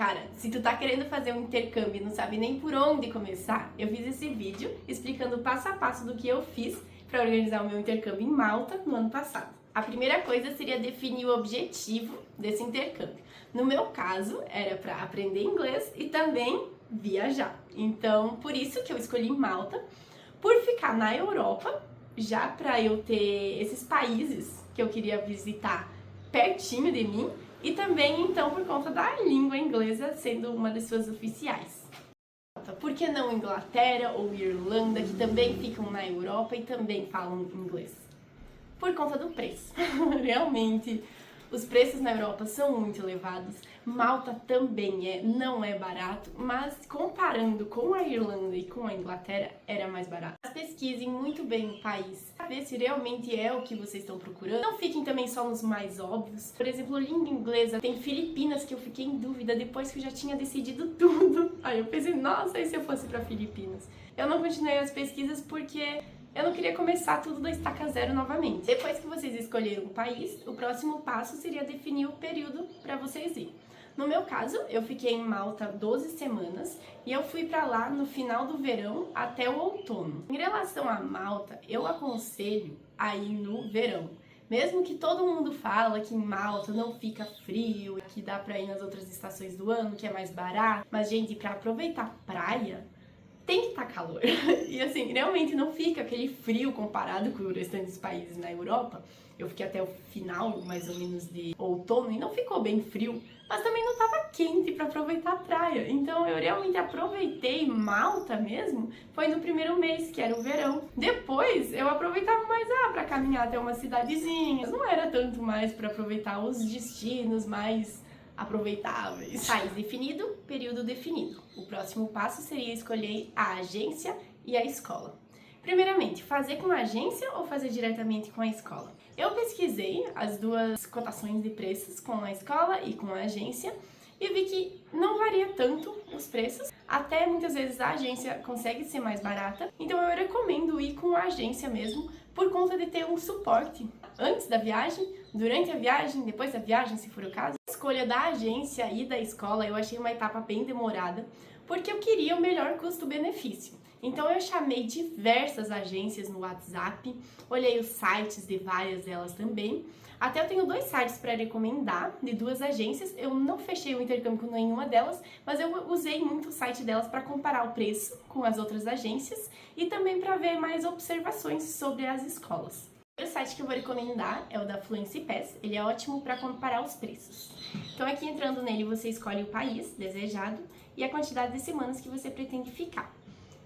Cara, se tu tá querendo fazer um intercâmbio e não sabe nem por onde começar, eu fiz esse vídeo explicando passo a passo do que eu fiz para organizar o meu intercâmbio em Malta no ano passado. A primeira coisa seria definir o objetivo desse intercâmbio. No meu caso, era para aprender inglês e também viajar. Então, por isso que eu escolhi Malta, por ficar na Europa, já para eu ter esses países que eu queria visitar pertinho de mim, e também, então, por conta da língua inglesa sendo uma das suas oficiais. Por que não Inglaterra ou Irlanda, que também ficam na Europa e também falam inglês? Por conta do preço. Realmente, os preços na Europa são muito elevados. Malta também não é barato, mas comparando com a Irlanda e com a Inglaterra, era mais barato. Pesquisem muito bem o país, para ver se realmente é o que vocês estão procurando. Não fiquem também só nos mais óbvios. Por exemplo, língua inglesa, tem Filipinas que eu fiquei em dúvida depois que eu já tinha decidido tudo. Aí eu pensei, nossa, e se eu fosse para Filipinas? Eu não continuei as pesquisas porque eu não queria começar tudo da estaca zero novamente. Depois que vocês escolheram o país, o próximo passo seria definir o período para vocês irem. No meu caso, eu fiquei em Malta 12 semanas e eu fui para lá no final do verão até o outono. Em relação a Malta, eu aconselho a ir no verão. Mesmo que todo mundo fala que em Malta não fica frio, que dá para ir nas outras estações do ano, que é mais barato, mas gente, para aproveitar praia, tem que estar calor. E assim, realmente não fica aquele frio comparado com o restante dos países na Europa. Eu fiquei até o final, mais ou menos, de outono e não ficou bem frio, mas também não estava quente para aproveitar a praia. Então eu realmente aproveitei Malta mesmo, foi no primeiro mês, que era o verão. Depois eu aproveitava mais para caminhar até uma cidadezinha. Não era tanto mais para aproveitar os destinos mais aproveitáveis. País definido, período definido. O próximo passo seria escolher a agência e a escola. Primeiramente, fazer com a agência ou fazer diretamente com a escola? Eu pesquisei as duas cotações de preços com a escola e com a agência e vi que não varia tanto os preços, até muitas vezes a agência consegue ser mais barata, então eu recomendo ir com a agência mesmo, por conta de ter um suporte antes da viagem, durante a viagem, depois da viagem, se for o caso. A escolha da agência e da escola eu achei uma etapa bem demorada, porque eu queria o melhor custo-benefício. Então eu chamei diversas agências no WhatsApp, olhei os sites de várias delas também. Até eu tenho 2 sites para recomendar, de 2 agências. Eu não fechei o intercâmbio com nenhuma delas, mas eu usei muito o site delas para comparar o preço com as outras agências e também para ver mais observações sobre as escolas. O site que eu vou recomendar é o da Fluency Pass, ele é ótimo para comparar os preços. Então aqui entrando nele você escolhe o país desejado e a quantidade de semanas que você pretende ficar.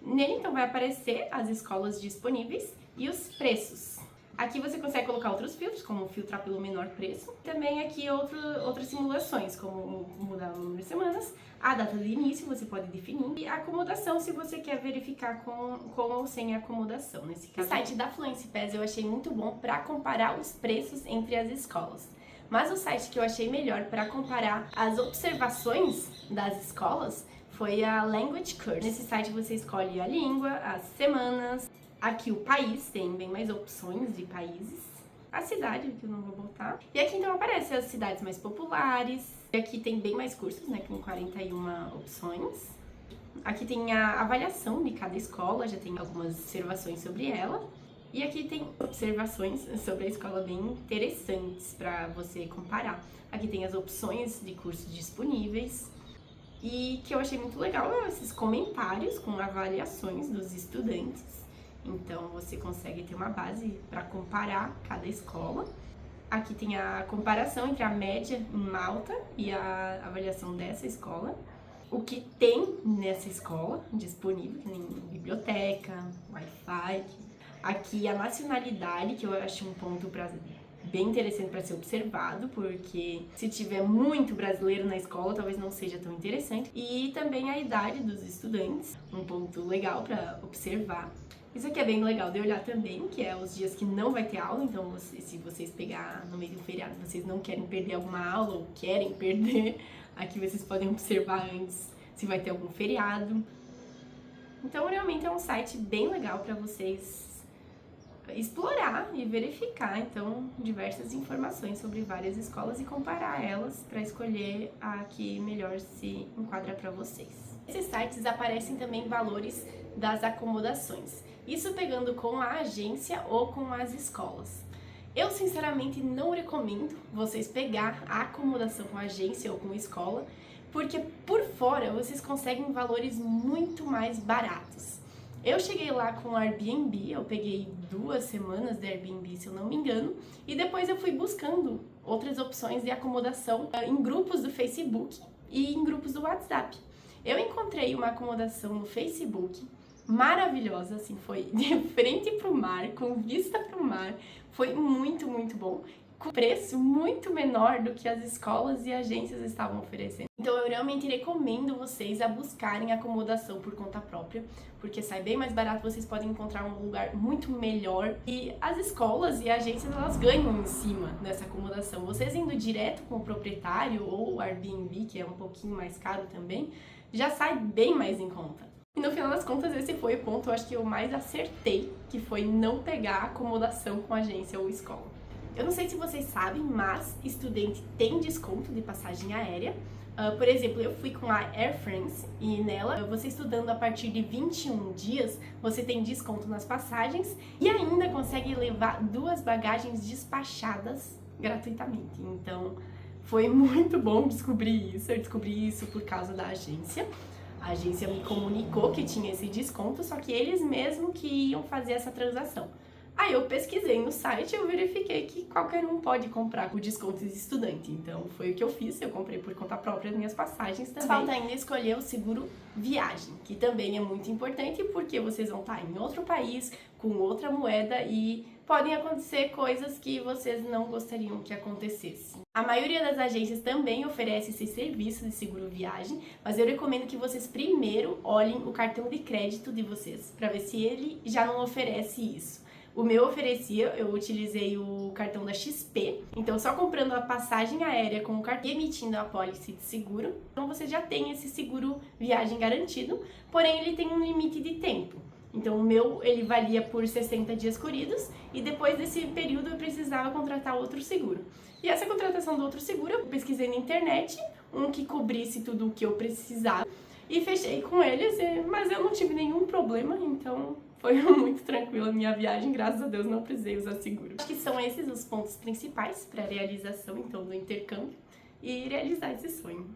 Nele então vai aparecer as escolas disponíveis e os preços. Aqui você consegue colocar outros filtros, como filtrar pelo menor preço. Também aqui outras simulações, como mudar o número de semanas, a data de início você pode definir, e a acomodação se você quer verificar com ou sem acomodação. Nesse caso, o site da Fluency Pass eu achei muito bom para comparar os preços entre as escolas. Mas o site que eu achei melhor para comparar as observações das escolas foi a Language Course. Nesse site você escolhe a língua, as semanas, aqui o país, tem bem mais opções de países, a cidade, que eu não vou botar, e aqui então aparecem as cidades mais populares, e aqui tem bem mais cursos, né, com 41 opções. Aqui tem a avaliação de cada escola, já tem algumas observações sobre ela, e aqui tem observações sobre a escola bem interessantes para você comparar. Aqui tem as opções de cursos disponíveis, e que eu achei muito legal esses comentários com avaliações dos estudantes. Então você consegue ter uma base para comparar cada escola. Aqui tem a comparação entre a média em Malta e a avaliação dessa escola. O que tem nessa escola disponível, que nem biblioteca, Wi-Fi. Aqui a nacionalidade, que eu acho um ponto bem interessante para ser observado, porque se tiver muito brasileiro na escola, talvez não seja tão interessante. E também a idade dos estudantes, um ponto legal para observar. Isso aqui é bem legal de olhar também, que é os dias que não vai ter aula, então se vocês pegar no meio do feriado, vocês não querem perder alguma aula ou querem perder, aqui vocês podem observar antes se vai ter algum feriado. Então realmente é um site bem legal para vocês explorar e verificar, então, diversas informações sobre várias escolas e comparar elas para escolher a que melhor se enquadra para vocês. Nesses sites aparecem também valores das acomodações, isso pegando com a agência ou com as escolas. Eu, sinceramente, não recomendo vocês pegar a acomodação com a agência ou com a escola, porque por fora vocês conseguem valores muito mais baratos. Eu cheguei lá com o Airbnb, eu peguei 2 semanas de Airbnb, se eu não me engano, e depois eu fui buscando outras opções de acomodação em grupos do Facebook e em grupos do WhatsApp. Eu encontrei uma acomodação no Facebook maravilhosa, assim, foi de frente pro mar, com vista pro mar, foi muito, muito bom, com preço muito menor do que as escolas e agências estavam oferecendo. Então eu realmente recomendo vocês a buscarem acomodação por conta própria, porque sai bem mais barato, vocês podem encontrar um lugar muito melhor e as escolas e agências elas ganham em cima dessa acomodação. Vocês indo direto com o proprietário ou o Airbnb, que é um pouquinho mais caro também, já sai bem mais em conta. E no final das contas, esse foi o ponto, eu acho que eu mais acertei, que foi não pegar acomodação com agência ou escola. Eu não sei se vocês sabem, mas estudante tem desconto de passagem aérea. Por exemplo, eu fui com a Air France e nela, você estudando a partir de 21 dias, você tem desconto nas passagens e ainda consegue levar 2 bagagens despachadas gratuitamente. Então, foi muito bom descobrir isso. Eu descobri isso por causa da agência. A agência me comunicou que tinha esse desconto, só que eles mesmos que iam fazer essa transação. Aí eu pesquisei no site e eu verifiquei que qualquer um pode comprar com desconto de estudante. Então foi o que eu fiz, eu comprei por conta própria as minhas passagens também. Falta ainda escolher o seguro viagem, que também é muito importante porque vocês vão estar em outro país, com outra moeda e podem acontecer coisas que vocês não gostariam que acontecessem. A maioria das agências também oferece esse serviço de seguro viagem, mas eu recomendo que vocês primeiro olhem o cartão de crédito de vocês, para ver se ele já não oferece isso. O meu oferecia, eu utilizei o cartão da XP, então só comprando a passagem aérea com o cartão e emitindo a apólice de seguro, então você já tem esse seguro viagem garantido, porém ele tem um limite de tempo. Então o meu, ele valia por 60 dias corridos e depois desse período eu precisava contratar outro seguro. E essa contratação do outro seguro eu pesquisei na internet, um que cobrisse tudo o que eu precisava e fechei com eles, mas eu não tive nenhum problema, então foi muito tranquila a minha viagem, graças a Deus não precisei usar seguro. Acho que são esses os pontos principais para a realização então do intercâmbio e realizar esse sonho.